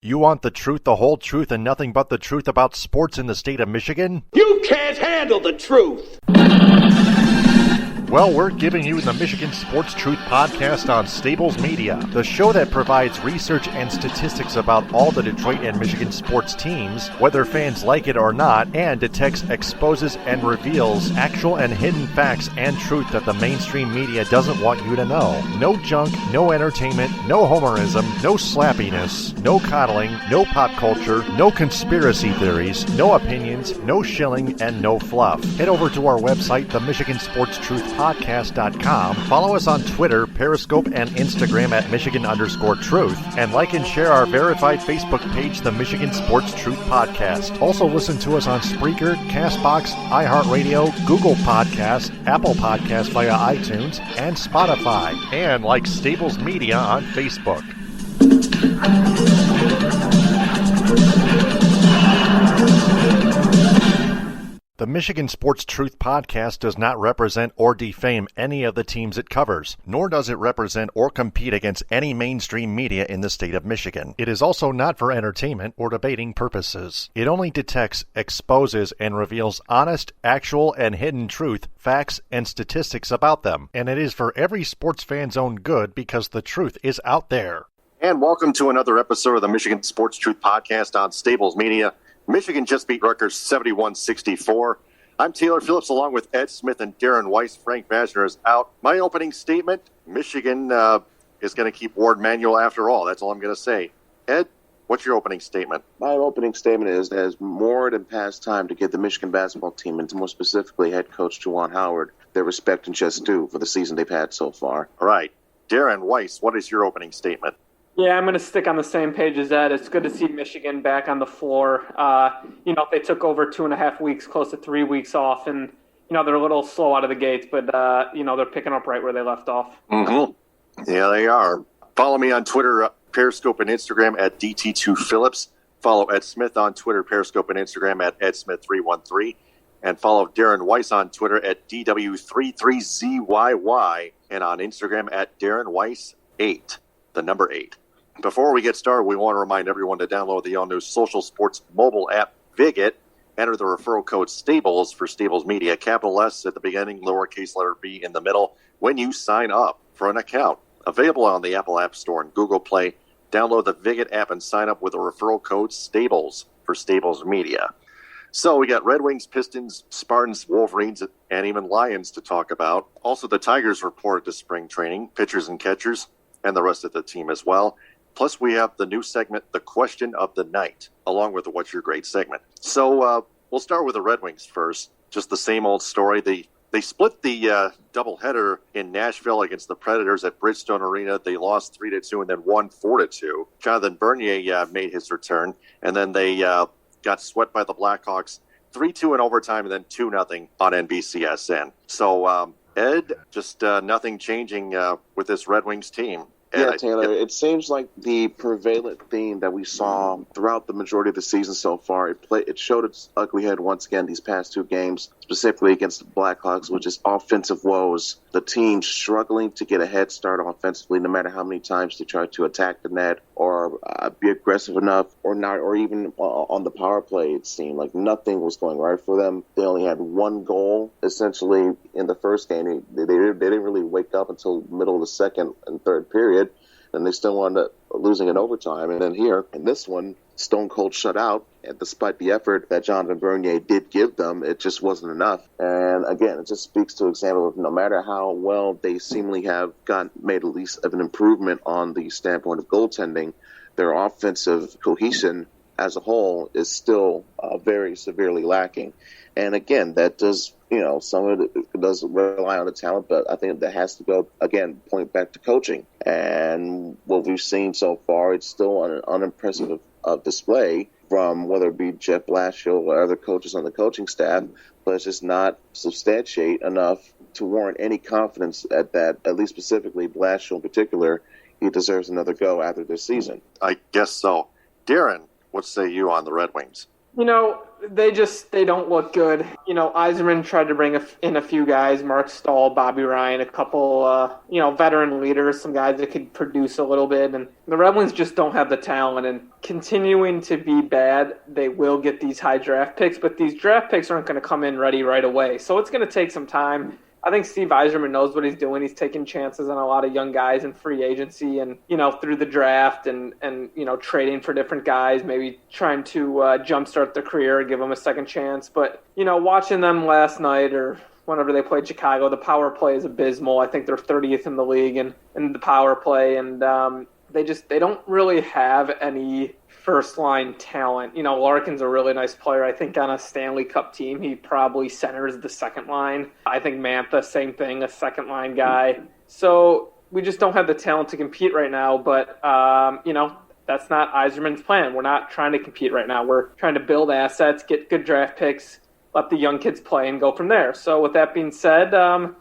You want the truth, the whole truth, and nothing but the truth about sports in the state of Michigan? You can't handle the truth! Well, we're giving you the Michigan Sports Truth Podcast on Stables Media, the show that provides research and statistics about all the Detroit and Michigan sports teams, whether fans like it or not, and detects, exposes, and reveals actual and hidden facts and truth that the mainstream media doesn't want you to know. No junk, no entertainment, no homerism, no slappiness, no coddling, no pop culture, no conspiracy theories, no opinions, no shilling, and no fluff. Head over to our website, the Michigan Sports Truth Podcast.com. Follow us on Twitter, Periscope, and Instagram at Michigan_Truth, and like and share our verified Facebook page, the Michigan Sports Truth Podcast. Also listen to us on Spreaker, CastBox, iHeartRadio, Google Podcasts, Apple Podcasts via iTunes, and Spotify, and like Stables Media on Facebook. The Michigan Sports Truth Podcast does not represent or defame any of the teams it covers, nor does it represent or compete against any mainstream media in the state of Michigan. It is also not for entertainment or debating purposes. It only detects, exposes, and reveals honest, actual, and hidden truth, facts, and statistics about them. And it is for every sports fan's own good because the truth is out there. And welcome to another episode of the Michigan Sports Truth Podcast on Stables Media. Michigan just beat Rutgers 71-64. I'm Taylor Phillips along with Ed Smith and Darren Weiss. Frank Vasner is out. My opening statement, Michigan is going to keep Warde Manuel after all. That's all I'm going to say. Ed, what's your opening statement? My opening statement is that it's more than past time to give the Michigan basketball team, and more specifically head coach Juwan Howard, their respect and just due for the season they've had so far. All right. Darren Weiss, what is your opening statement? Yeah, I'm going to stick on the same page as Ed. It's good to see Michigan back on the floor. They took over 2.5 weeks, close to 3 weeks off, and, they're a little slow out of the gates, but, they're picking up right where they left off. Mm-hmm. Yeah, they are. Follow me on Twitter, Periscope, and Instagram at DT2Phillips. Follow Ed Smith on Twitter, Periscope, and Instagram at EdSmith313. And follow Darren Weiss on Twitter at DW33ZYY and on Instagram at Darren Weiss8, the number 8. Before we get started, we want to remind everyone to download the all-new social sports mobile app, Viget. Enter the referral code STABLES for Stables Media, capital S at the beginning, lowercase letter B in the middle, when you sign up for an account. Available on the Apple App Store and Google Play. Download the Viget app and sign up with the referral code STABLES for Stables Media. So we got Red Wings, Pistons, Spartans, Wolverines, and even Lions to talk about. Also, the Tigers reported to spring training, pitchers and catchers, and the rest of the team as well. Plus, we have the new segment, The Question of the Night, along with the What's Your Grade segment. So we'll start with the Red Wings first. Just the same old story. They split the doubleheader in Nashville against the Predators at Bridgestone Arena. They lost 3-2 and then won 4-2. Jonathan Bernier made his return, and then they got swept by the Blackhawks 3-2 in overtime and then 2-0 on NBCSN. So, Ed, just nothing changing with this Red Wings team. Yeah, Taylor, it seems like the prevalent theme that we saw throughout the majority of the season so far, it showed its ugly head once again these past two games, specifically against the Blackhawks, which is offensive woes. The team struggling to get a head start offensively, no matter how many times they try to attack the net or be aggressive enough or not, or even on the power play, it seemed like nothing was going right for them. They only had one goal, essentially, in the first game. They didn't really wake up until the middle of the second and third period. And they still wound up losing in overtime. And then here, in this one, stone cold shutout. And despite the effort that Jonathan Bernier did give them, it just wasn't enough. And again, it just speaks to an example of no matter how well they seemingly have made at least of an improvement on the standpoint of goaltending, their offensive cohesion as a whole is still very severely lacking. And again, that does, some of it does rely on the talent, but I think that has to go, again, point back to coaching. And what we've seen so far, it's still an unimpressive display from whether it be Jeff Blashill or other coaches on the coaching staff, but it's just not substantiate enough to warrant any confidence that, at least specifically Blashill in particular, he deserves another go after this season. I guess so. Darren, what say you on the Red Wings? They don't look good. Yzerman tried to bring in a few guys, Mark Stahl, Bobby Ryan, a couple, veteran leaders, some guys that could produce a little bit. And the Red Wings just don't have the talent. And continuing to be bad, they will get these high draft picks, but these draft picks aren't going to come in ready right away. So it's going to take some time. I think Steve Yzerman knows what he's doing. He's taking chances on a lot of young guys in free agency and, through the draft and trading for different guys, maybe trying to jumpstart their career, give them a second chance. But, watching them last night or whenever they played Chicago, the power play is abysmal. I think they're 30th in the league in the power play. And they don't really have any first-line talent. Larkin's a really nice player. I think on a Stanley Cup team, he probably centers the second line. I think Mantha, same thing, a second-line guy. So we just don't have the talent to compete right now. But, that's not Yzerman's plan. We're not trying to compete right now. We're trying to build assets, get good draft picks, let the young kids play, and go from there. So with that being said,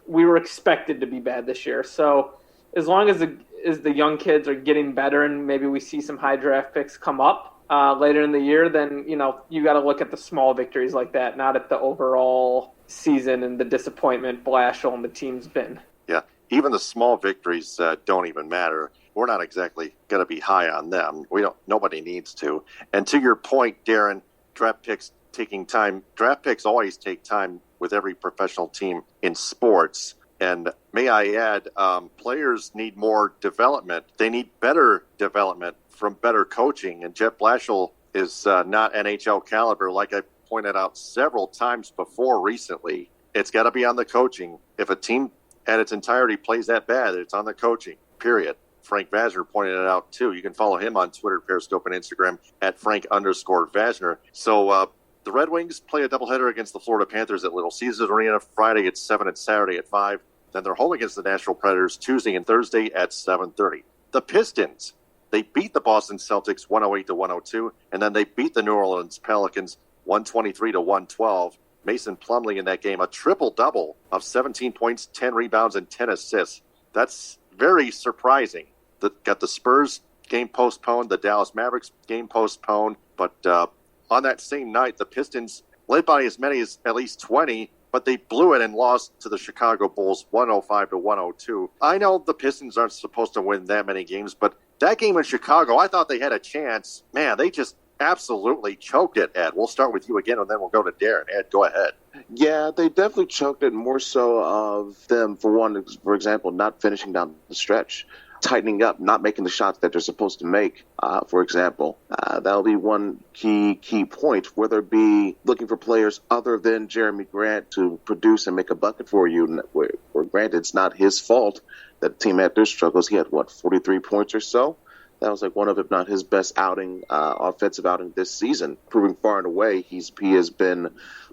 we were expected to be bad this year. So as long as the young kids are getting better and maybe we see some high draft picks come up later in the year, then, you got to look at the small victories like that, not at the overall season and the disappointment Blashill and the team's been. Yeah, even the small victories don't even matter. We're not exactly going to be high on them. Nobody needs to. And to your point, Darren, draft picks taking time. Draft picks always take time with every professional team in sports. And may I add, players need more development. They need better development from better coaching. And Jeff Blashill is not NHL caliber, like I pointed out several times before recently. It's got to be on the coaching. If a team at its entirety plays that bad, it's on the coaching, period. Frank Vasner pointed it out, too. You can follow him on Twitter, Periscope, and Instagram at Frank_Vasner. So the Red Wings play a doubleheader against the Florida Panthers at Little Caesars Arena Friday at 7 and Saturday at 5. Then they're home against the Nashville Predators Tuesday and Thursday at 7:30. The Pistons, they beat the Boston Celtics 108-102, and then they beat the New Orleans Pelicans 123-112. Mason Plumlee in that game, a triple-double of 17 points, 10 rebounds, and 10 assists. That's very surprising. Got the Spurs game postponed, the Dallas Mavericks game postponed, but on that same night, the Pistons led by as many as at least 20, but they blew it and lost to the Chicago Bulls 105-102. I know the Pistons aren't supposed to win that many games, but that game in Chicago, I thought they had a chance. Man, they just absolutely choked it, Ed. We'll start with you again, and then we'll go to Darren. Ed, go ahead. Yeah, they definitely choked it, more so of them, for example, not finishing down the stretch, tightening up, not making the shots that they're supposed to make, for example. That'll be one key point, whether it be looking for players other than Jeremy Grant to produce and make a bucket for you. Where granted, it's not his fault that the team had their struggles. He had, 43 points or so? That was one of, if not his best offensive outing this season, proving far and away he has been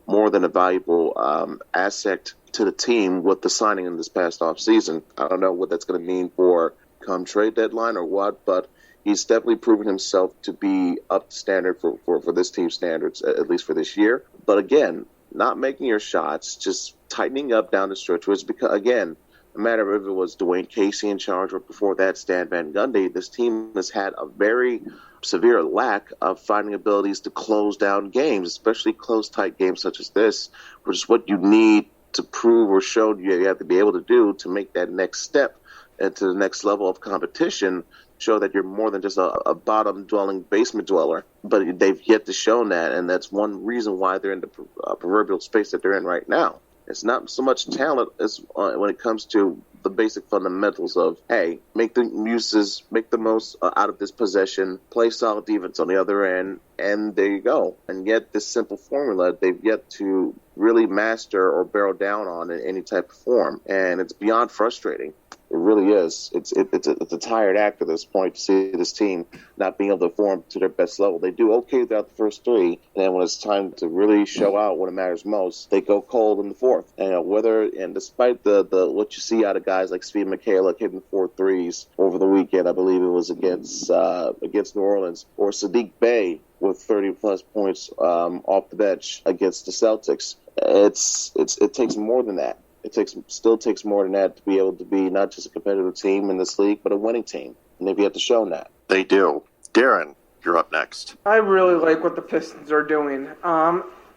more than a valuable asset to the team with the signing in this past offseason. I don't know what that's going to mean for come trade deadline or what, but he's definitely proven himself to be up to standard for this team's standards, at least for this year. But again, not making your shots, just tightening up down the stretch, was because, again, no matter if it was Dwayne Casey in charge or before that Stan Van Gundy, this team has had a very severe lack of finding abilities to close down games, especially close, tight games such as this, which is what you need to prove or show you have to be able to do to make that next step into the next level of competition, show that you're more than just a bottom-dwelling basement dweller. But they've yet to show that, and that's one reason why they're in the proverbial space that they're in right now. It's not so much talent as when it comes to the basic fundamentals of, hey, make the most out of this possession, play solid defense on the other end, and there you go. And yet this simple formula, they've yet to really master or barrel down on in any type of form. And it's beyond frustrating. It really is. It's a tired act at this point to see this team not being able to perform to their best level. They do okay throughout the first three, and then when it's time to really show out when it matters most, they go cold in the fourth. And despite the what you see out of guys like Steve Michaela hitting 4 threes over the weekend, I believe it was against New Orleans, or Sadiq Bey with 30-plus points off the bench against the Celtics. It takes more than that. It still takes more than that to be able to be not just a competitive team in this league, but a winning team. And they've yet to show that. They do. Darren, you're up next. I really like what the Pistons are doing.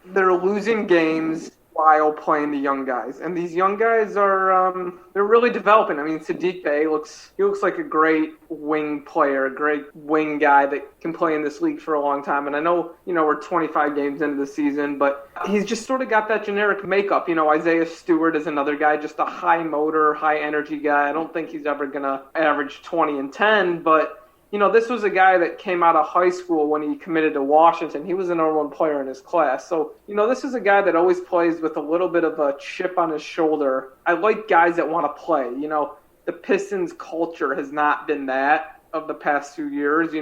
They're losing games while playing the young guys, and these young guys are they're really developing. I mean, Saddiq Bey looks like a great wing player, a great wing guy that can play in this league for a long time. And I know, we're 25 games into the season, but he's just sort of got that generic makeup. Isaiah Stewart is another guy, just a high motor, high energy guy. I don't think he's ever gonna average 20 and 10, but this was a guy that came out of high school when he committed to Washington. He was the number one player in his class. So, this is a guy that always plays with a little bit of a chip on his shoulder. I like guys that want to play. The Pistons culture has not been that of the past 2 years,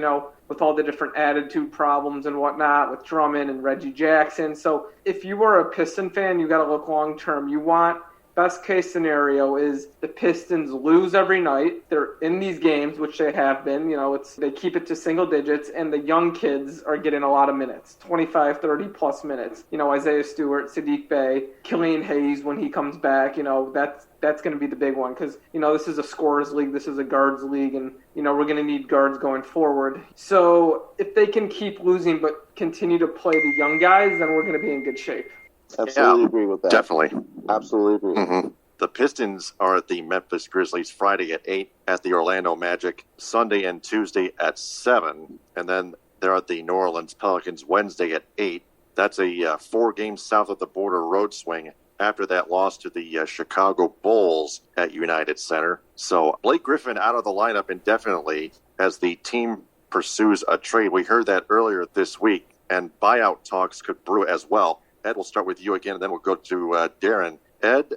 with all the different attitude problems and whatnot with Drummond and Reggie Jackson. So if you are a Piston fan, you got to look long term. You want best case scenario is the Pistons lose every night. They're in these games, which they have been. They keep it to single digits, and the young kids are getting a lot of minutes, 25, 30-plus minutes. Isaiah Stewart, Saddiq Bey, Killian Hayes when he comes back, that's going to be the big one because, this is a scorers league, this is a guards league, and, we're going to need guards going forward. So if they can keep losing but continue to play the young guys, then we're going to be in good shape. Absolutely agree with that. Definitely. Absolutely agree. Mm-hmm. The Pistons are at the Memphis Grizzlies Friday at 8, at the Orlando Magic Sunday and Tuesday at 7, and then they're at the New Orleans Pelicans Wednesday at 8. That's a 4-game south of the border road swing after that loss to the Chicago Bulls at United Center. So Blake Griffin out of the lineup indefinitely as the team pursues a trade. We heard that earlier this week, and buyout talks could brew as well. Ed, we'll start with you again, and then we'll go to Darren. Ed,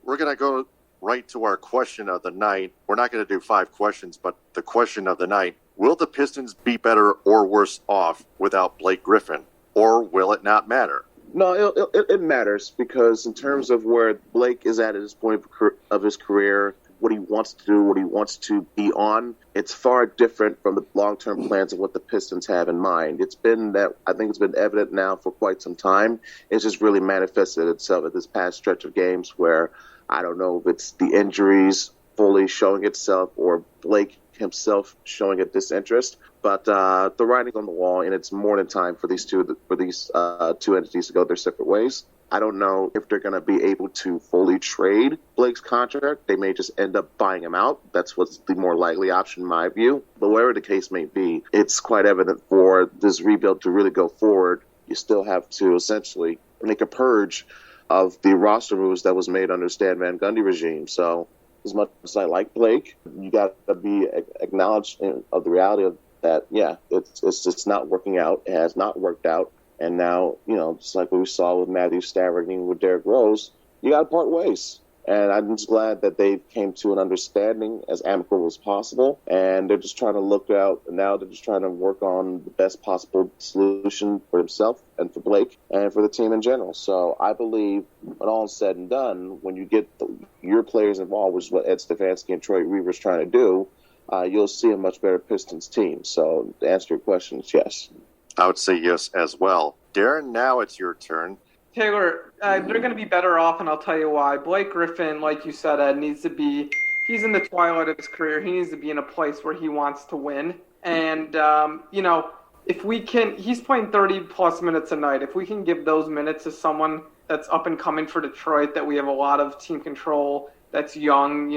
we're going to go right to our question of the night. We're not going to do 5 questions, but the question of the night, will the Pistons be better or worse off without Blake Griffin, or will it not matter? No, it matters because in terms of where Blake is at this point of his career, what he wants to do, what he wants to be on, it's far different from the long-term plans of what the Pistons have in mind. I think it's been evident now for quite some time. It's just really manifested itself at this past stretch of games where I don't know if it's the injuries fully showing itself or Blake himself showing a disinterest. But the writing on the wall, and it's more than time for these two entities to go their separate ways. I don't know if they're going to be able to fully trade Blake's contract. They may just end up buying him out. That's what's the more likely option in my view. But whatever the case may be, it's quite evident for this rebuild to really go forward. You still have to essentially make a purge of the roster moves that was made under Stan Van Gundy regime. So as much as I like Blake, you got to be acknowledged of the reality of that, yeah, it's just not working out. It has not worked out. And now, just like what we saw with Matthew Stafford and with Derrick Rose, you got to part ways. And I'm just glad that they came to an understanding as amicable as possible. And they're just trying to look out. And now they're just trying to work on the best possible solution for himself and for Blake and for the team in general. So I believe when all is said and done, when you get your players involved, which is what Ed Stefanski and Troy Weaver's trying to do, you'll see a much better Pistons team. So to answer your question, it's yes. I would say yes as well. Darren, now it's your turn. Taylor, they're going to be better off, and I'll tell you why. Blake Griffin, like you said, Ed, he's in the twilight of his career. He needs to be in a place where he wants to win. And, if we can, he's playing 30-plus minutes a night. If we can give those minutes to someone that's up and coming for Detroit, that we have a lot of team control, that's young,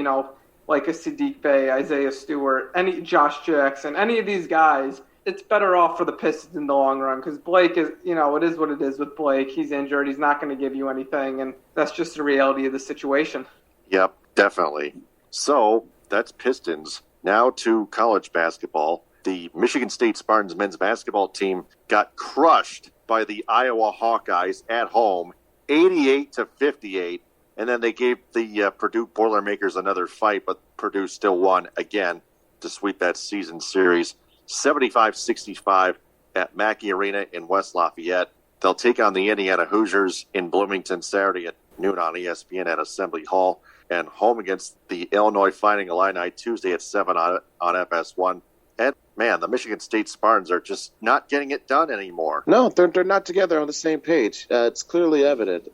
like a Saddiq Bey, Isaiah Stewart, Josh Jackson, any of these guys, it's better off for the Pistons in the long run because Blake is, it is what it is with Blake. He's injured. He's not going to give you anything, and that's just the reality of the situation. Yep, definitely. So that's Pistons. Now to college basketball. The Michigan State Spartans men's basketball team got crushed by the Iowa Hawkeyes at home, 88-58, and then they gave the Purdue Boilermakers another fight, but Purdue still won again to sweep that season series. 75-65 at Mackey Arena in West Lafayette. They'll take on the Indiana Hoosiers in Bloomington Saturday at noon on ESPN at Assembly Hall, and home against the Illinois Fighting Illini Tuesday at 7 on FS1. And man, the Michigan State Spartans are just not getting it done anymore. No, they're not together on the same page. It's clearly evident.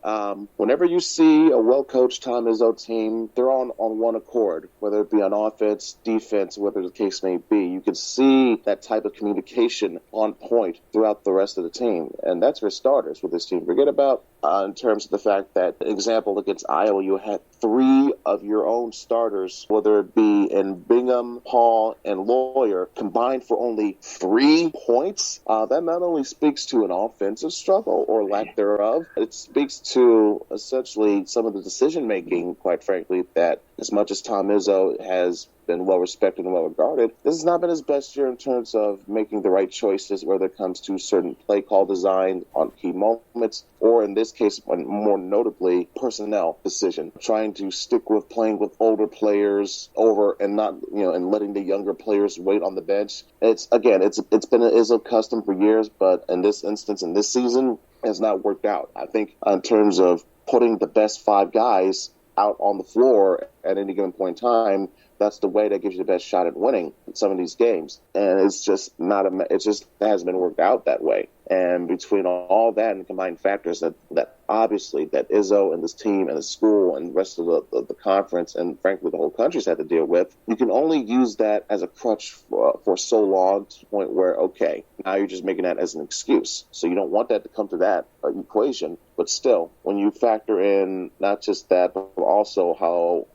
Whenever you see a well-coached Tom Izzo team, they're on one accord, whether it be on offense, defense, whatever the case may be. You can see that type of communication on point throughout the rest of the team. And that's for starters with this team. Forget about in terms of the fact that, example, against Iowa, you had 3 of your own starters, whether it be in Bingham, Hall, and Lawyer, combined for only 3 points. That not only speaks to an offensive struggle or lack thereof, it speaks to essentially some of the decision-making, quite frankly, that as much as Tom Izzo has been well-respected and well-regarded, this has not been his best year in terms of making the right choices, whether it comes to certain play call design on key moments, or in this case, more notably, personnel decision. Trying to stick with playing with older players over and not, and letting the younger players wait on the bench. It's been an Izzo custom for years, but in this instance, in this season, it has not worked out. I think in terms of putting the best 5 guys out on the floor at any given point in time, that's the way that gives you the best shot at winning some of these games. And it hasn't been worked out that way. And between all that and combined factors that obviously that Izzo and this team and the school and the rest of the conference and frankly the whole country's had to deal with, you can only use that as a crutch for so long to the point where, okay, now you're just making that as an excuse. So you don't want that to come to that equation. But still, when you factor in not just that, but also how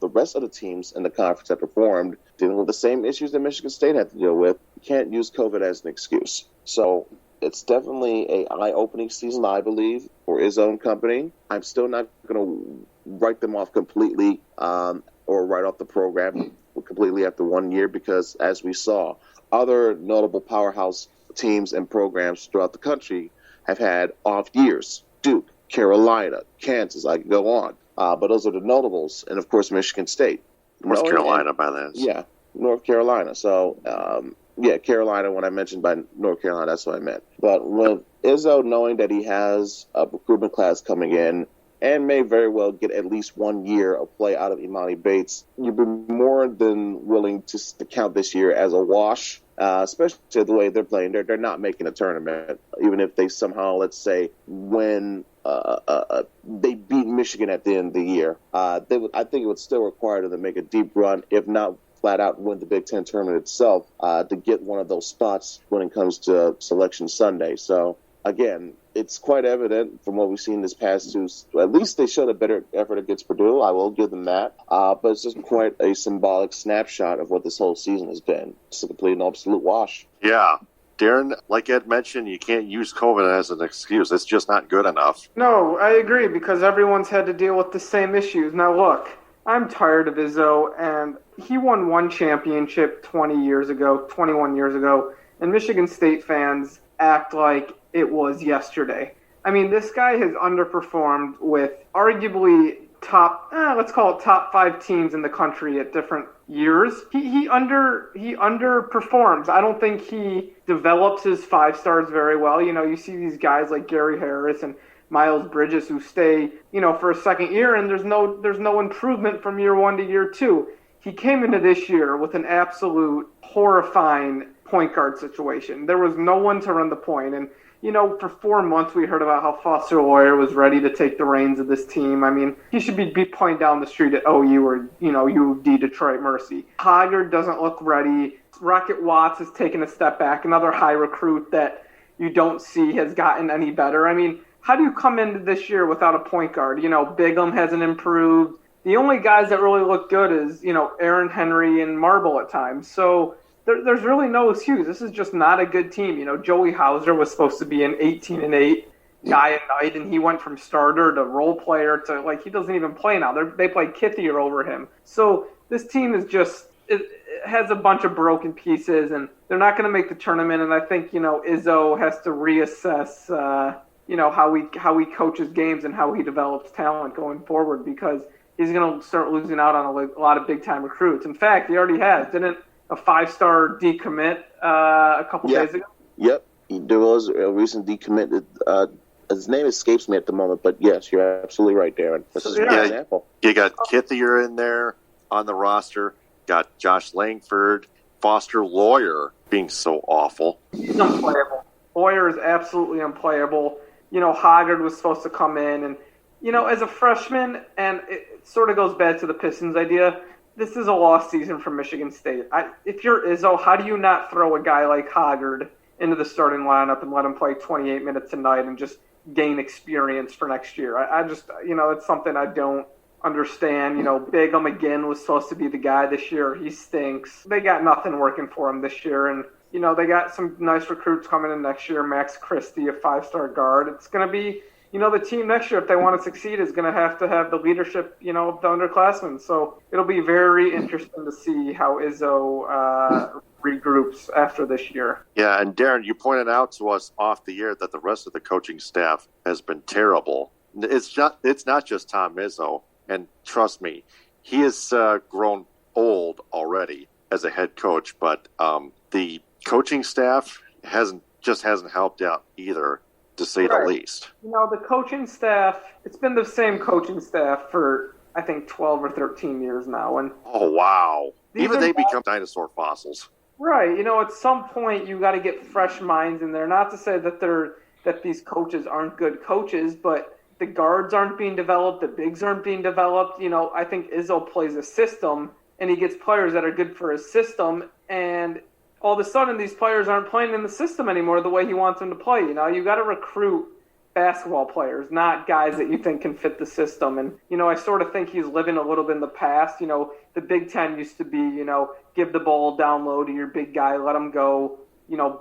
the rest of the teams in the conference have performed, dealing with the same issues that Michigan State had to deal with, you can't use COVID as an excuse. So it's definitely an eye-opening season, I believe, for his own company. I'm still not going to write them off completely or write off the program completely after 1 year because, as we saw, other notable powerhouse teams and programs throughout the country have had off years. Duke, Carolina, Kansas, I could go on. But those are the notables. And, of course, Michigan State. North Carolina by then. Yeah, North Carolina. So, Carolina, when I mentioned by North Carolina, that's what I meant. But with Izzo knowing that he has a recruitment class coming in and may very well get at least 1 year of play out of Imani Bates, you'd be more than willing to count this year as a wash, especially the way they're playing. They're not making a tournament, even if they somehow, let's say, win. They beat Michigan at the end of the year. I think it would still require them to make a deep run, if not flat out win the Big Ten tournament itself, to get one of those spots when it comes to Selection Sunday. So, again, it's quite evident from what we've seen this past 2. At least they showed a better effort against Purdue. I will give them that. But it's just quite a symbolic snapshot of what this whole season has been. It's a complete and absolute wash. Yeah. Darren, like Ed mentioned, you can't use COVID as an excuse. It's just not good enough. No, I agree, because everyone's had to deal with the same issues. Now, look, I'm tired of Izzo, and he won 1 championship 21 years ago, and Michigan State fans act like it was yesterday. I mean, this guy has underperformed with arguably let's call it top 5 teams in the country at different years. He underperforms. I don't think he develops his 5 stars very well. You see these guys like Gary Harris and Miles Bridges who stay, for a second year, and there's no improvement from year 1 to year 2. He came into this year with an absolute horrifying point guard situation. There was no one to run the point, and for 4 months we heard about how Foster Loyer was ready to take the reins of this team. I mean, he should be pointing down the street at OU or, UD Detroit Mercy. Hoggard doesn't look ready. Rocket Watts has taken a step back, another high recruit that you don't see has gotten any better. I mean, how do you come into this year without a point guard? Bigham hasn't improved. The only guys that really look good is, Aaron Henry and Marble at times. So there's really no excuse. This is just not a good team. Joey Hauser was supposed to be an 18-8 guy at night, and he went from starter to role player to, he doesn't even play now. They play Kithier over him. So this team is just it has a bunch of broken pieces, and they're not going to make the tournament. And I think, Izzo has to reassess, how he coaches games and how he develops talent going forward, because he's going to start losing out on a lot of big-time recruits. In fact, he already has. Didn't a 5-star decommit a couple days ago? Yep. There was a recent decommit. His name escapes me at the moment, but yes, you're absolutely right, Darren. This is an example. You got Kithier in there on the roster, got Josh Langford, Foster Lawyer being so awful. He's unplayable. Lawyer is absolutely unplayable. Hoggard was supposed to come in, and, as a freshman, and it sort of goes back to the Pistons idea, this is a lost season for Michigan State. If you're Izzo, how do you not throw a guy like Hoggard into the starting lineup and let him play 28 minutes a night and just gain experience for next year? I just, it's something I don't understand. Bigum McGinn was supposed to be the guy this year. He stinks. They got nothing working for him this year, and they got some nice recruits coming in next year. Max Christie, a 5-star guard. It's going to be, the team next year, if they want to succeed, is going to have the leadership, of the underclassmen. So it'll be very interesting to see how Izzo regroups after this year. Yeah, and Darren, you pointed out to us off the air that the rest of the coaching staff has been terrible. It's not just Tom Izzo, and trust me, he has grown old already as a head coach, but the coaching staff hasn't helped out either, to say the least. The coaching staff, it's been the same coaching staff for, I think, 12 or 13 years now. And oh, wow. Even they become dinosaur fossils. Right. At some point, you got to get fresh minds in there. Not to say that these coaches aren't good coaches, but the guards aren't being developed. The bigs aren't being developed. I think Izzo plays a system, and he gets players that are good for his system, and all of a sudden, these players aren't playing in the system anymore the way he wants them to play. You got to recruit basketball players, not guys that you think can fit the system. And, I sort of think he's living a little bit in the past. The Big Ten used to be, give the ball down low to your big guy, let him go,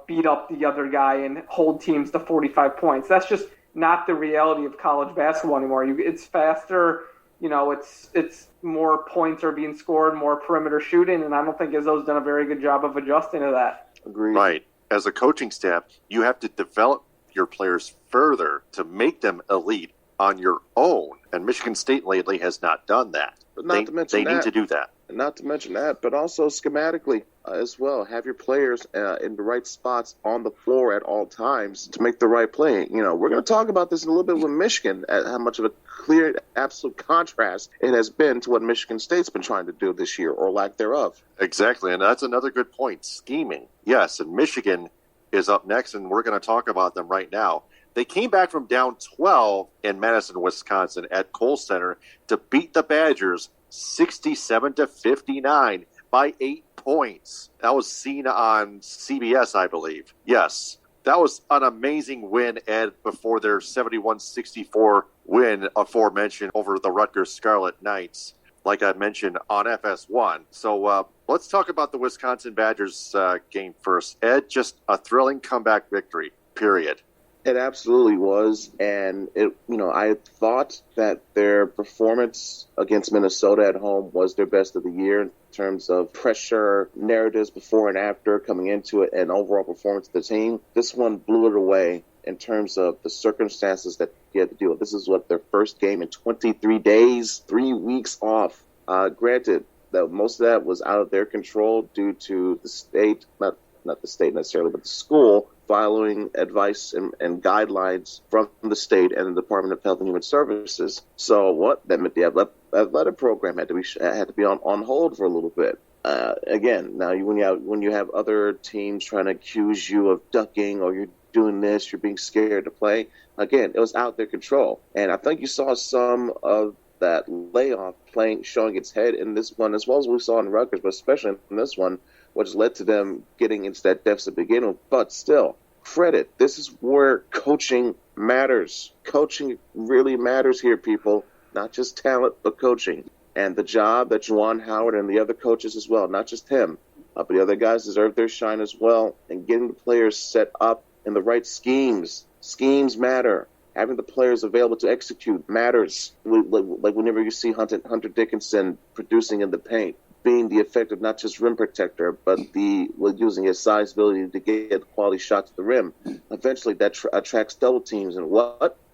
beat up the other guy and hold teams to 45 points. That's just not the reality of college basketball anymore. It's faster. It's more points are being scored, more perimeter shooting, and I don't think Izzo's done a very good job of adjusting to that. Agreed. Right. As a coaching staff, you have to develop your players further to make them elite on your own, and Michigan State lately has not done that. But not to mention they need to do that. And not to mention that, but also schematically as well. Have your players in the right spots on the floor at all times to make the right play. We're going to talk about this in a little bit with Michigan, at how much of a clear, absolute contrast it has been to what Michigan State's been trying to do this year, or lack thereof. Exactly, and that's another good point. Scheming. Yes, and Michigan is up next, and we're going to talk about them right now. They came back from down 12 in Madison, Wisconsin at Kohl Center to beat the Badgers 67-59 by 8 points. That was seen on CBS, I believe. Yes, that was an amazing win, Ed, before their 71-64 win aforementioned over the Rutgers Scarlet Knights, like I mentioned on FS1. So let's talk about the Wisconsin Badgers game first. Ed, just a thrilling comeback victory, period. It absolutely was, and I thought that their performance against Minnesota at home was their best of the year in terms of pressure, narratives before and after coming into it, and overall performance of the team. This one blew it away in terms of the circumstances that you had to deal with. This is their first game in 23 days, 3 weeks off. Granted, that most of that was out of their control due to the state, not the state necessarily, but the school following advice and guidelines from the state and the Department of Health and Human Services. So that meant the athletic program had to be on hold for a little bit. Again, now when you have other teams trying to accuse you of ducking, or you're doing this, you're being scared to play. Again, it was out of their control, and I think you saw some of that layoff showing its head in this one, as well as we saw in Rutgers, but especially in this one, which led to them getting into that deficit to begin with. But still, credit. This is where coaching matters. Coaching really matters here, people. Not just talent, but coaching. And the job that Juwan Howard and the other coaches as well, not just him, but the other guys deserve their shine as well. And getting the players set up in the right schemes. Schemes matter. Having the players available to execute matters. Like whenever you see Hunter Dickinson producing in the paint, being the effective, not just rim protector, but using his size ability to get quality shots at the rim. Eventually, that attracts double teams, and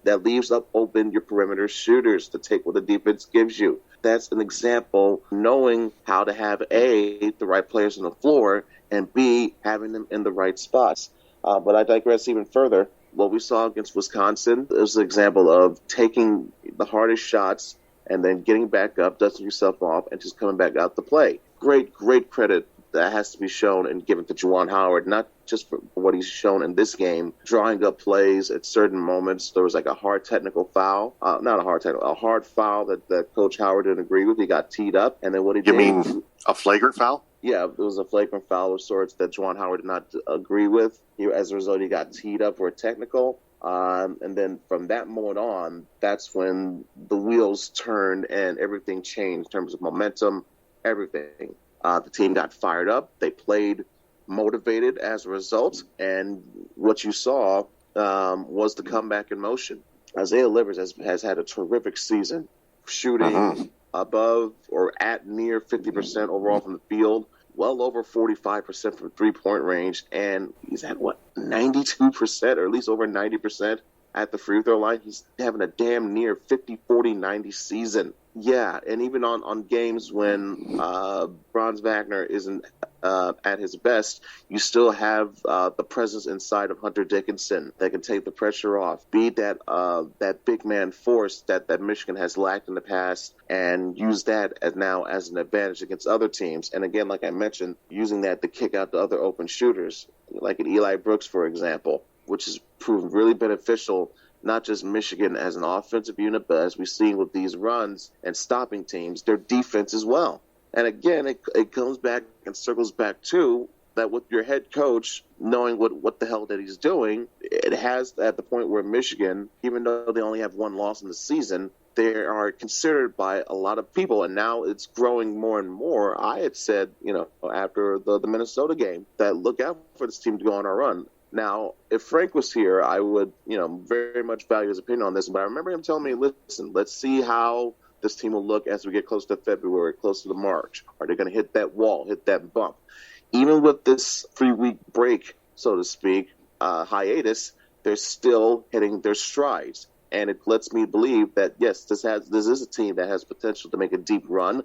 that leaves up open your perimeter shooters to take what the defense gives you. That's an example, knowing how to have the right players on the floor, and B, having them in the right spots. But I digress even further. What we saw against Wisconsin is an example of taking the hardest shots and then getting back up, dusting yourself off, and just coming back out to play. Great credit that has to be shown and given to Juwan Howard, not just for what he's shown in this game, drawing up plays at certain moments. There was like a hard technical foul, a hard foul that Coach Howard didn't agree with. He got teed up, and then what he did. You mean a flagrant foul? Yeah, it was a flagrant foul of sorts that Juwan Howard did not agree with. As a result, he got teed up for a technical. And then from that moment on, that's when the wheels turned and everything changed in terms of momentum, everything. The team got fired up. They played motivated as a result. And what you saw was the comeback in motion. Isaiah Livers has had a terrific season, shooting above or at near 50% overall from the field, well over 45% from three-point range, and he's at, 92%, or at least over 90% at the free throw line. He's having a damn near 50-40-90 season. Yeah, and even on games when Franz Wagner isn't at his best, you still have the presence inside of Hunter Dickinson that can take the pressure off, be that big man force that Michigan has lacked in the past, and use that as an advantage against other teams. And again, like I mentioned, using that to kick out the other open shooters, like an Eli Brooks, for example, which has proven really beneficial, not just Michigan as an offensive unit, but as we've seen with these runs and stopping teams, their defense as well. And again, it comes back and circles back to that with your head coach knowing what the hell that he's doing. It has at the point where Michigan, even though they only have one loss in the season, they are considered by a lot of people, and now it's growing more and more. I had said, after the Minnesota game, that look out for this team to go on a run. Now, if Frank was here, I would, very much value his opinion on this. But I remember him telling me, listen, let's see how this team will look as we get close to February, close to March. Are they going to hit that wall, hit that bump? Even with this 3-week break, so to speak, hiatus, they're still hitting their strides. And it lets me believe that, yes, this is a team that has potential to make a deep run,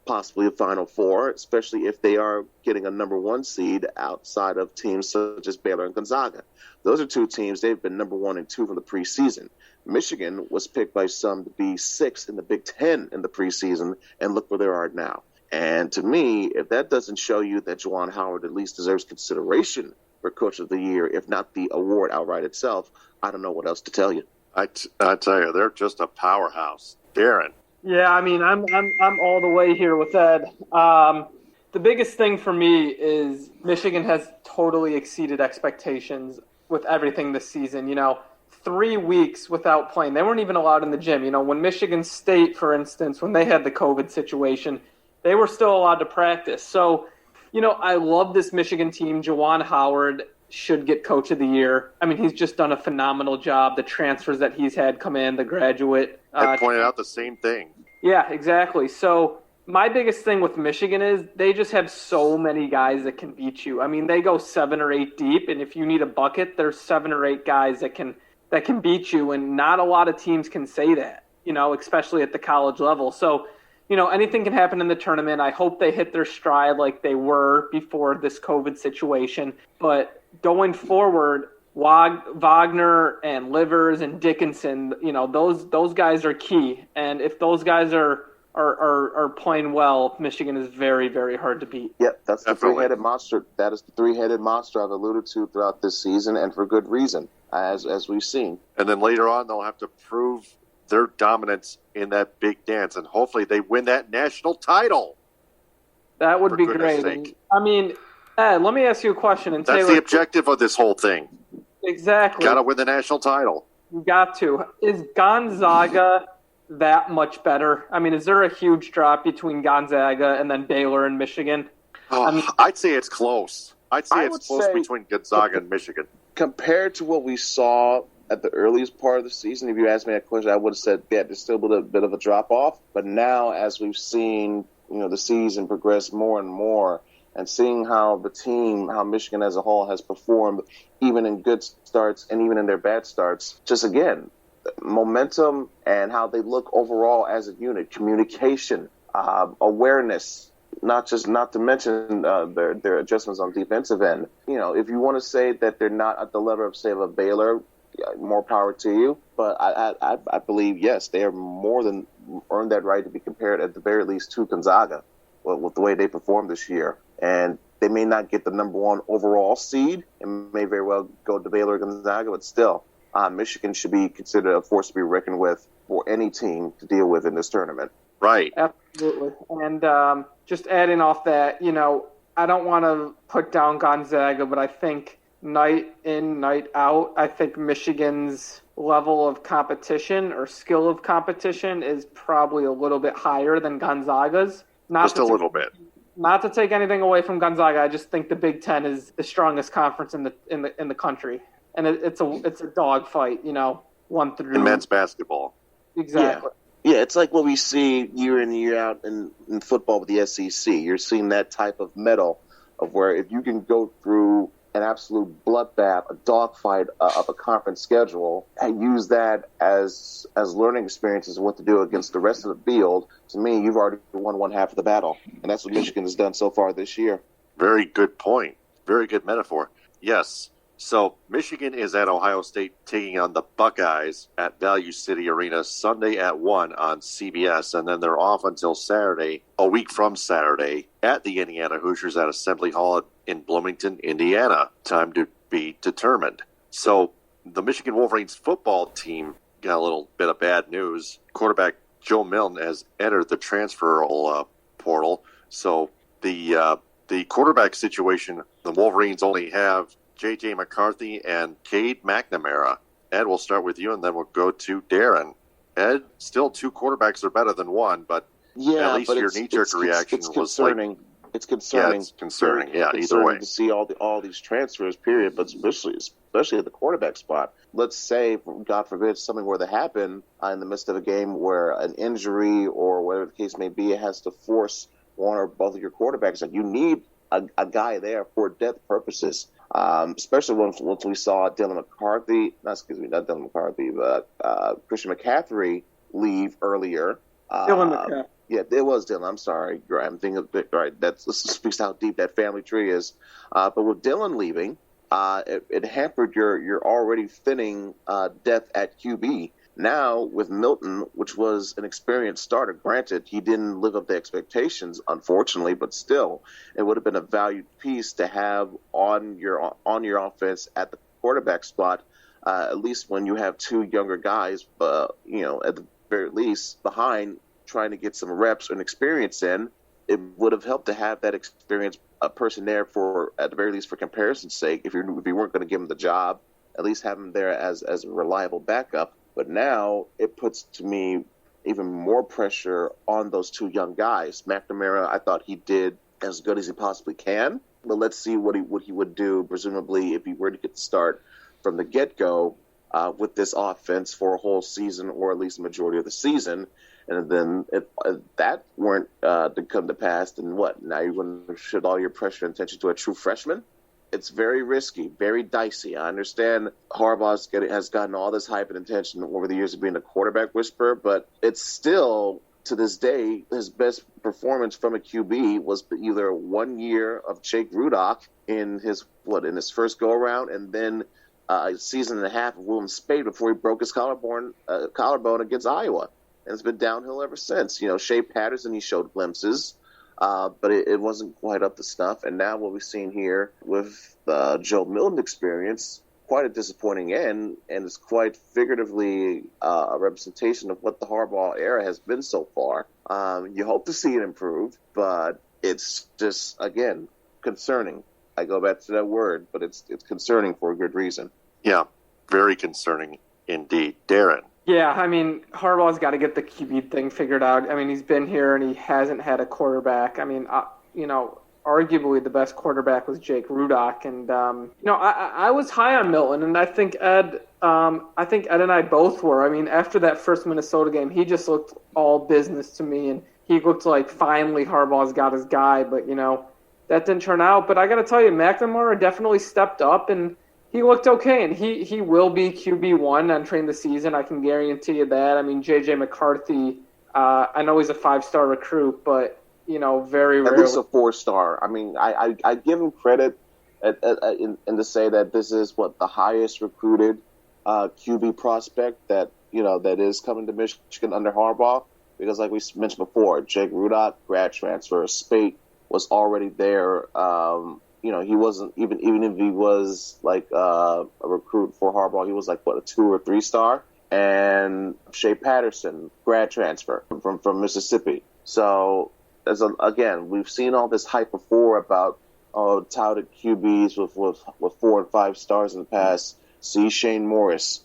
possibly a Final Four, especially if they are getting a number 1 seed outside of teams such as Baylor and Gonzaga. Those are two teams, they've been number 1 and 2 from the preseason. Michigan was picked by some to be 6th in the Big Ten in the preseason, and look where they are now. And to me, if that doesn't show you that Juwan Howard at least deserves consideration for Coach of the Year, if not the award outright itself, I don't know what else to tell you. I tell you, they're just a powerhouse. Darren. Yeah, I mean, I'm all the way here with Ed. The biggest thing for me is Michigan has totally exceeded expectations with everything this season. 3 weeks without playing. They weren't even allowed in the gym. When Michigan State, for instance, when they had the COVID situation, they were still allowed to practice. So, I love this Michigan team. Juwan Howard should get Coach of the Year. I mean, he's just done a phenomenal job. The transfers that he's had come in, the graduate. I pointed out the same thing. Yeah, exactly. So my biggest thing with Michigan is they just have so many guys that can beat you. I mean, they go 7 or 8 deep, and if you need a bucket, there's 7 or 8 guys that can beat you, and not a lot of teams can say that, especially at the college level. So, anything can happen in the tournament. I hope they hit their stride like they were before this COVID situation. But going forward, Wagner and Livers and Dickinson, those guys are key. And if those guys are playing well, Michigan is very, very hard to beat. Yep, that's the three-headed monster. That is the three-headed monster I've alluded to throughout this season, and for good reason, as we've seen. And then later on, they'll have to prove their dominance in that big dance, and hopefully they win that national title. That would be great. And, I mean, Ed, let me ask you a question. And that's the objective of this whole thing. Exactly. Got to win the national title. You got to. Is Gonzaga that much better? I mean, is there a huge drop between Gonzaga and then Baylor and Michigan? I'd say it's close. I'd say it's close between Gonzaga and Michigan. Compared to what we saw at the earliest part of the season, if you asked me that question, I would have said, yeah, there's still a bit of a drop-off. But now, as we've seen, the season progress more and more, and seeing how Michigan as a whole has performed, even in good starts and even in their bad starts, just again, momentum and how they look overall as a unit, communication, awareness, not to mention their adjustments on defensive end. If you want to say that they're not at the level of, say, of a Baylor, more power to you. But I believe, yes, they are more than earned that right to be compared at the very least to Gonzaga with the way they performed this year. And They may not get the number 1 overall seed and may very well go to Baylor or Gonzaga, but still, Michigan should be considered a force to be reckoned with for any team to deal with in this tournament. Right. Absolutely. And just adding off that, I don't want to put down Gonzaga, but I think night in, night out, I think Michigan's level of competition or skill of competition is probably a little bit higher than Gonzaga's. Just a little bit. Not to take anything away from Gonzaga, I just think the Big Ten is the strongest conference in the country, and it's a dogfight, 1 through in men's basketball. Exactly. Yeah, it's like what we see year in, year out in football with the SEC. You're seeing that type of mettle of where if you can go through an absolute bloodbath, a dogfight of a conference schedule, and use that as learning experiences of what to do against the rest of the field, to me, you've already won one half of the battle. And that's what Michigan has done so far this year. Very good point. Very good metaphor. Yes. So Michigan is at Ohio State taking on the Buckeyes at Value City Arena Sunday at 1 on CBS, and then they're off until Saturday, a week from Saturday, at the Indiana Hoosiers at Assembly Hall in Bloomington, Indiana. Time to be determined. So the Michigan Wolverines football team got a little bit of bad news. Quarterback Joe Milton has entered the transfer portal. So the quarterback situation, the Wolverines only have J.J. McCarthy and Cade McNamara. Ed, we'll start with you, and then we'll go to Darren. Ed, still 2 quarterbacks are better than 1, but at least your knee-jerk reaction was concerning. It's concerning. Yeah, it's concerning. Yeah, It's either way. to see all these transfers, period, but especially at the quarterback spot. Let's say, God forbid, something were to happen in the midst of a game where an injury or whatever the case may be, it has to force one or both of your quarterbacks. And you need a guy there for depth purposes. Especially once we saw not Dylan McCarthy, but Christian McCaffrey leave earlier. Dylan McCaffrey. Yeah, it was Dylan. I'm sorry. I'm thinking of it. Right. This speaks to how deep that family tree is. But with Dylan leaving, it hampered your already thinning depth at QB. Now, with Milton, which was an experienced starter, granted, he didn't live up to expectations, unfortunately, but still, it would have been a valued piece to have on your offense at the quarterback spot, at least when you have 2 younger guys, at the very least, behind trying to get some reps and experience in. It would have helped to have that experienced person there for, at the very least, for comparison's sake. If you weren't going to give him the job, at least have him there as a reliable backup. But now it puts, to me, even more pressure on those 2 young guys. McNamara, I thought he did as good as he possibly can. But let's see what he would do, presumably, if he were to get the start from the get-go with this offense for a whole season, or at least the majority of the season. And then if that weren't to come to pass, then what? Now you're going to shift all your pressure and attention to a true freshman? It's very risky, very dicey. I understand Harbaugh has gotten all this hype and attention over the years of being a quarterback whisperer, but it's still, to this day, his best performance from a QB was either 1 year of Jake Rudock in his first go-around, and then a season and a half of William Spade before he broke his collarbone against Iowa. And it's been downhill ever since. Shea Patterson, he showed glimpses. But it wasn't quite up to snuff. And now what we've seen here with the Joe Milton experience, quite a disappointing end, and it's quite figuratively a representation of what the Harbaugh era has been so far. You hope to see it improve, but it's just, again, concerning. I go back to that word, but it's concerning for a good reason. Yeah, very concerning indeed. Darren. Yeah, Harbaugh's got to get the QB thing figured out. He's been here and he hasn't had a quarterback. Arguably the best quarterback was Jake Rudock, and I was high on Milton, and I think Ed and I both were. After that first Minnesota game, he just looked all business to me, and he looked like finally Harbaugh's got his guy, but that didn't turn out. But I got to tell you, McNamara definitely stepped up, and he looked okay, and he will be QB1 entering the season. I can guarantee you that. J.J. McCarthy, I know he's a 5-star recruit, but, very rarely. At least a 4-star. I give him credit in to say that this is, the highest recruited QB prospect that is coming to Michigan under Harbaugh. Because like we mentioned before, Jake Rudock, grad transfer, Spate, was already there. He wasn't even if he was like a recruit for Harbaugh, he was like a 2 or 3 star. And Shea Patterson, grad transfer from Mississippi. So again, we've seen all this hype before about touted QBs with 4 and 5 stars in the past. See Shane Morris,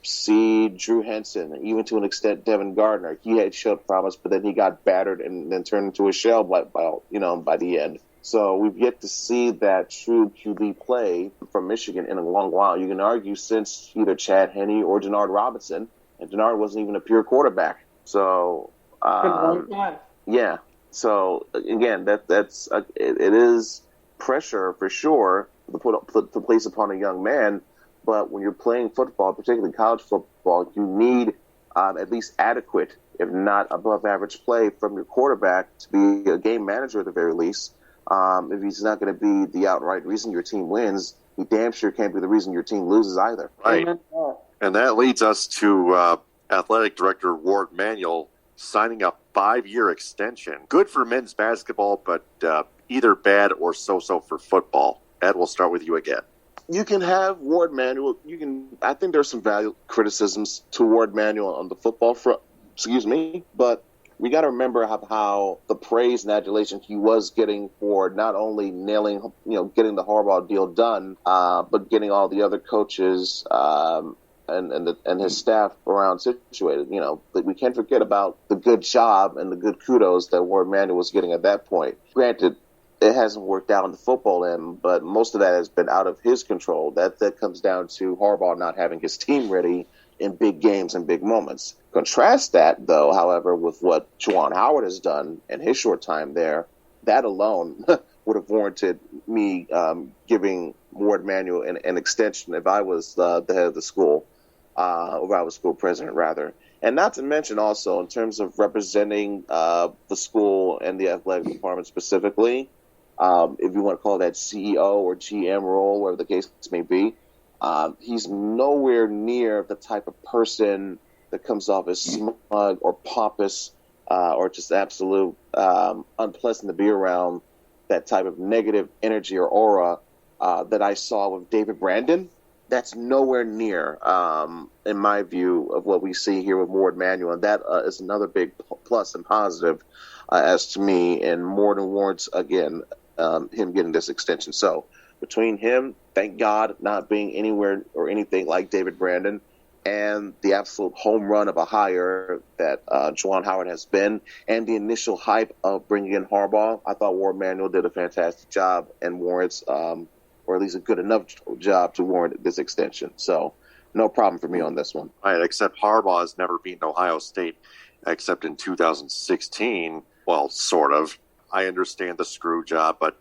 see Drew Henson, even to an extent Devin Gardner. He had showed promise, but then he got battered and then turned into a shell by the end. So we've yet to see that true QB play from Michigan in a long while. You can argue since either Chad Henne or Denard Robinson, and Denard wasn't even a pure quarterback. So yeah. So again, it is pressure for sure to place upon a young man. But when you're playing football, particularly college football, you need at least adequate, if not above average play from your quarterback to be a game manager at the very least. If he's not going to be the outright reason your team wins, he damn sure can't be the reason your team loses either. Right. And that leads us to Athletic Director Warde Manuel signing a 5-year extension. Good for men's basketball, but either bad or so-so for football. Ed, we'll start with you again. You can have Warde Manuel. I think there's some valid criticisms to Warde Manuel on the football front. But we got to remember how the praise and adulation he was getting for not only getting the Harbaugh deal done, but getting all the other coaches and his staff around situated. We can't forget about the good job and the good kudos that Warde Manuel was getting at that point. Granted, it hasn't worked out in the football end, but most of that has been out of his control. That comes down to Harbaugh not having his team ready in big games and big moments. Contrast that, though, however, with what Juwan Howard has done in his short time there. That alone would have warranted me giving Warde Manuel an extension if I was the head of the school, or if I was school president, rather. And not to mention also, in terms of representing the school and the athletic department specifically, if you want to call that CEO or GM role, whatever the case may be, he's nowhere near the type of person that comes off as smug or pompous or just absolute unpleasant to be around, that type of negative energy or aura that I saw with David Brandon. That's nowhere near, in my view, of what we see here with Warde Manuel. And that is another big plus and positive as to me, and more than warrants, again, him getting this extension. So between him, thank God, not being anywhere or anything like David Brandon, and the absolute home run of a hire that Juwan Howard has been, and the initial hype of bringing in Harbaugh, I thought Warde Manuel did a fantastic job and warrants, or at least a good enough job to warrant this extension. So no problem for me on this one. Right, except Harbaugh has never beaten Ohio State except in 2016. Well, sort of. I understand the screw job, but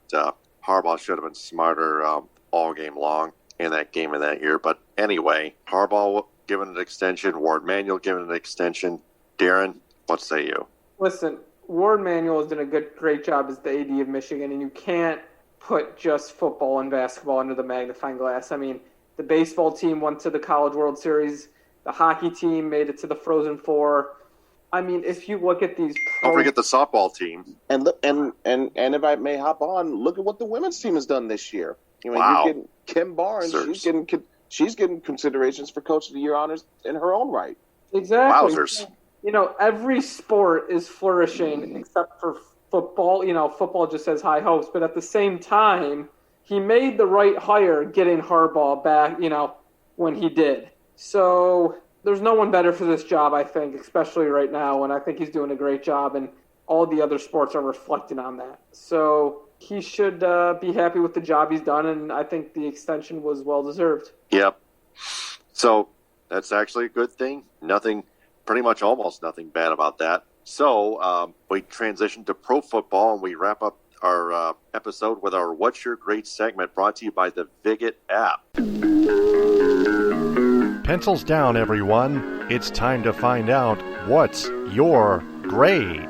Harbaugh should have been smarter all game long in that game of that year. But anyway, Harbaugh given an extension, Warde Manuel given an extension. Darren, what say you? Listen, Warde Manuel has done a great job as the AD of Michigan, and you can't put just football and basketball under the magnifying glass. I mean, the baseball team went to the College World Series. The hockey team made it to the Frozen Four. I mean, if you look at these, don't forget the softball team. And look, and if I may hop on, look at what the women's team has done this year. Wow. You're getting Kim Barnes. She's getting considerations for Coach of the Year honors in her own right. Exactly. Wowzers. Every sport is flourishing except for football. Football just has high hopes, but at the same time, he made the right hire getting Harbaugh back. When he did. So there's no one better for this job, I think, especially right now, and I think he's doing a great job, and all the other sports are reflecting on that. So he should be happy with the job he's done, and I think the extension was well-deserved. Yep. So that's actually a good thing. Pretty much almost nothing bad about that. So we transition to pro football, and we wrap up our episode with our What's Your Grade segment, brought to you by the Viget app. Pencils down, everyone. It's time to find out what's your grade.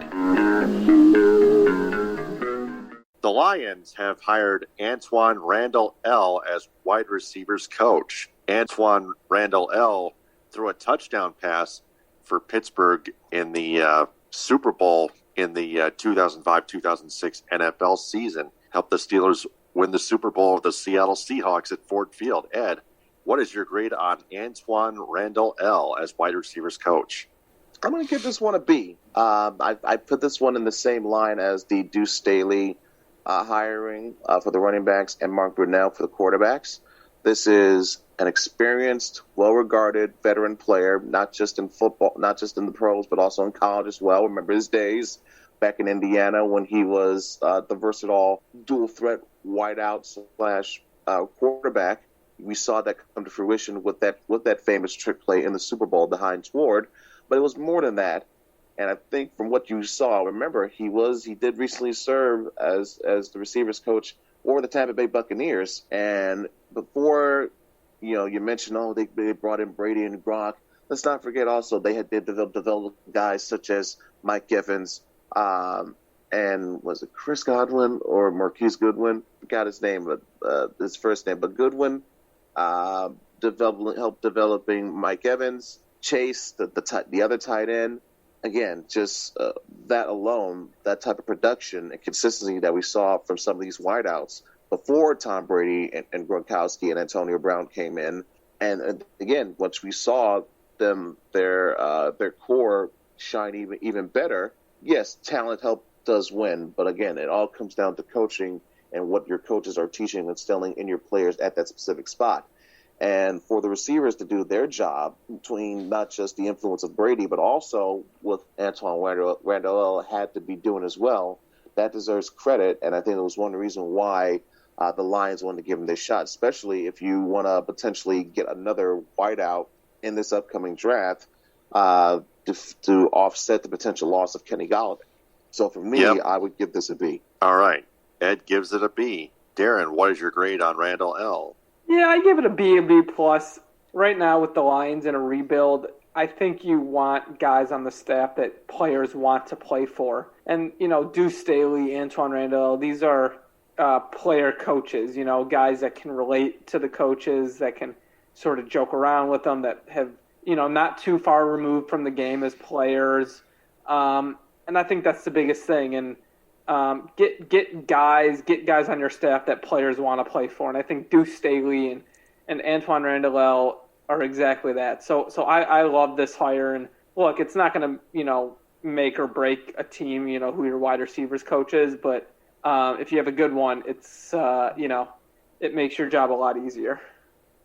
The Lions have hired Antwaan Randle L as wide receivers coach. Antwaan Randle L threw a touchdown pass for Pittsburgh in the Super Bowl in the 2005-2006 NFL season. Helped the Steelers win the Super Bowl with the Seattle Seahawks at Ford Field. Ed, what is your grade on Antwaan Randle L as wide receivers coach? I'm going to give this one a B. I put this one in the same line as the Deuce Staley hiring for the running backs and Mark Brunell for the quarterbacks. This is an experienced, well-regarded veteran player, not just in football, not just in the pros, but also in college as well. Remember his days back in Indiana when he was the versatile dual-threat wideout / quarterback. We saw that come to fruition with that famous trick play in the Super Bowl behind Warde. But it was more than that. And I think from what you saw, remember, he did recently serve as the receivers coach for the Tampa Bay Buccaneers. And before, you mentioned, they brought in Brady and Gronk. Let's not forget also they developed guys such as Mike Evans, and was it Chris Godwin or Marquise Goodwin? Forgot his name, but his first name. But Goodwin helped developing Mike Evans. Chase, the other tight end, again, just that alone, that type of production and consistency that we saw from some of these wideouts before Tom Brady and Gronkowski and Antonio Brown came in, and again, once we saw their core shine even better. Yes, talent does win, but again, it all comes down to coaching and what your coaches are teaching and instilling in your players at that specific spot. And for the receivers to do their job between not just the influence of Brady, but also what Antwaan Randle had to be doing as well, that deserves credit. And I think it was one reason why the Lions wanted to give him this shot, especially if you want to potentially get another wideout in this upcoming draft to offset the potential loss of Kenny Golladay. So for me, I would give this a B. All right. Ed gives it a B. Darren, what is your grade on Randle L? Yeah, I give it a B plus. Right now with the Lions in a rebuild, I think you want guys on the staff that players want to play for. And, Deuce Staley, Antwaan Randle, these are player coaches, guys that can relate to the coaches, that can sort of joke around with them, that have, not too far removed from the game as players. And I think that's the biggest thing. And get guys on your staff that players want to play for, and I think Deuce Staley and Antwaan Randle are exactly that. So I love this hire, and look, it's not going to make or break a team, who your wide receivers coach is, but if you have a good one, it's it makes your job a lot easier.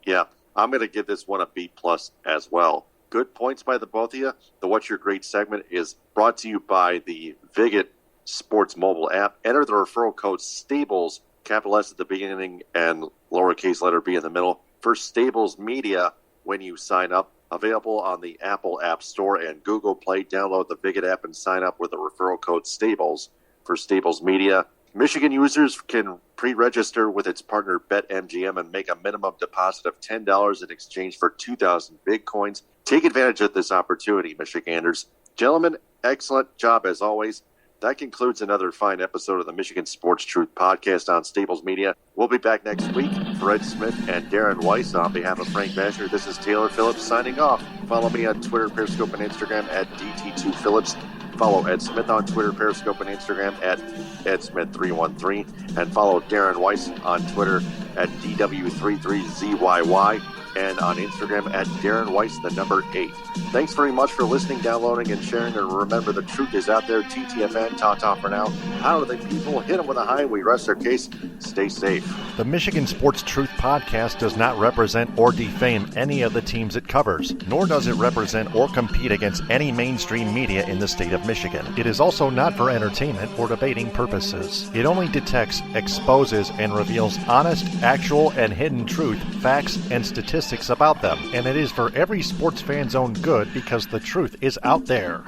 Yeah, I'm going to give this one a B plus as well. Good points by the both of you. The What's Your Grade segment is brought to you by the Viget Sports mobile app. Enter the referral code STABLES, capital S at the beginning and lowercase letter B in the middle, for Stables Media when you sign up. Available on the Apple App Store and Google Play. Download the Viget app and sign up with the referral code STABLES for Stables Media. Michigan users can pre-register with its partner BetMGM and make a minimum deposit of $10 in exchange for 2,000 Bitcoins. Take advantage of this opportunity, Michiganders. Gentlemen, excellent job as always. That concludes another fine episode of the Michigan Sports Truth podcast on Stables Media. We'll be back next week. For Ed Smith and Darren Weiss, on behalf of Frank Basher, this is Taylor Phillips signing off. Follow me on Twitter, Periscope, and Instagram at DT2Phillips. Follow Ed Smith on Twitter, Periscope, and Instagram at EdSmith313. And follow Darren Weiss on Twitter at DW33ZYY. And on Instagram at Darren Weiss, the number 8. Thanks very much for listening, downloading, and sharing. And remember, the truth is out there. TTFN, ta-ta for now. How do the people hit them with a high? We rest their case. Stay safe. The Michigan Sports Truth podcast does not represent or defame any of the teams it covers, nor does it represent or compete against any mainstream media in the state of Michigan. It is also not for entertainment or debating purposes. It only detects, exposes, and reveals honest, actual, and hidden truth, facts, and statistics about them, and it is for every sports fan's own good because the truth is out there.